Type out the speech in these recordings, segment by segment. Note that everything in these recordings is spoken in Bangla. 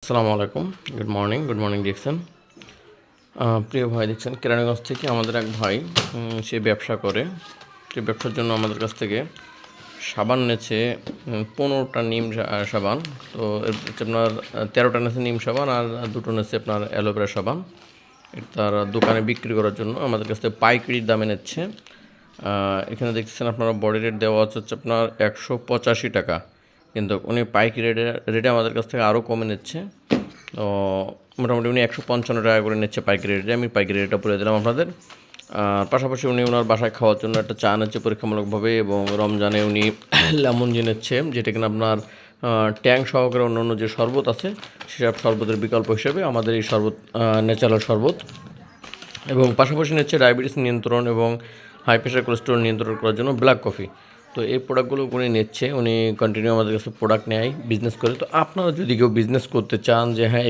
আসসালামু আলাইকুম। গুড মর্নিং দেখছেন। প্রিয় ভাই দেখছেন কেরানীগঞ্জ থেকে আমাদের এক ভাই সে ব্যবসা করে। সে ব্যবসার জন্য আমাদের কাছ থেকে সাবান নেছে 15টা নিম সাবান। তো এর হচ্ছে আপনার 13টা নেছে নিম সাবান আর 2টো নেছে আপনার অ্যালোভেরা সাবান। তার দোকানে বিক্রি করার জন্য আমাদের কাছ থেকে পাইকারি দামে নিচ্ছে। এখানে দেখতেছেন আপনারা বডি রেট দেওয়া হচ্ছে আপনার 185 টাকা, কিন্তু উনি পাইকারি রেটে আমাদের কাছ থেকে আরও কমে নিচ্ছে। তো মোটামুটি উনি 155 টাকা করে নিচ্ছে পাইকারি রেটে। আমি পাইকারি রেটটা বলে দিলাম আপনাদের। পাশাপাশি উনি ওনার বাসায় খাওয়ার জন্য একটা চা নিচ্ছে পরীক্ষামূলকভাবে, এবং রমজানে উনি লেমন জি নিচ্ছে, যেটা কিনা আপনার ট্যাং সহকারে অন্য যে শরবত আছে সেসব শরবতের বিকল্প হিসেবে আমাদের এই শরবত ন্যাচারাল শরবত। এবং পাশাপাশি নিচ্ছে ডায়াবেটিস নিয়ন্ত্রণ এবং হাই প্রেশার কোলেস্টেরল নিয়ন্ত্রণ করার জন্য ব্ল্যাক কফি। তো এই প্রোডাক্টগুলো উনি নিচ্ছে, উনি কন্টিনিউ আমাদের কাছে প্রোডাক্ট নেয়, বিজনেস করে। তো আপনারা যদি কেউ বিজনেস করতে চান যে হ্যাঁ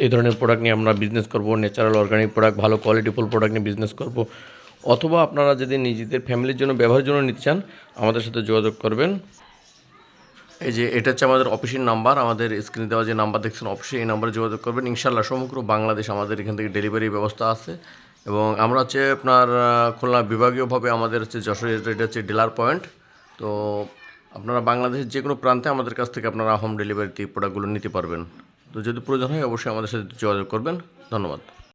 এই ধরনের প্রোডাক্ট নিয়ে আমরা বিজনেস করব, ন্যাচারাল অর্গানিক প্রোডাক্ট, ভালো কোয়ালিটিফুল প্রোডাক্ট নিয়ে বিজনেস করব, অথবা আপনারা যদি নিজেদের ফ্যামিলির জন্য ব্যবহারের জন্য নিতে চান, আমাদের সাথে যোগাযোগ করবেন। এই যে এটা হচ্ছে আমাদের অফিসের নাম্বার, আমাদের স্ক্রিনে দেওয়া যে নাম্বার দেখছেন অফিসে, এই নাম্বারে যোগাযোগ করবেন। ইনশাল্লাহ সমগ্র বাংলাদেশ আমাদের এখান থেকে ডেলিভারি ব্যবস্থা আছে। এবং আমরা হচ্ছে আপনার খুলনা বিভাগীয়ভাবে আমাদের হচ্ছে যশোর, এটা হচ্ছে ডিলার পয়েন্ট। তো আপনারা বাংলাদেশের যে কোনো প্রান্তে আমাদের কাছ থেকে আপনারা হোম ডেলিভারিতে প্রোডাক্টগুলো নিতে পারবেন। তো যদি প্রয়োজন হয় অবশ্যই আমাদের সাথে যোগাযোগ করবেন। ধন্যবাদ।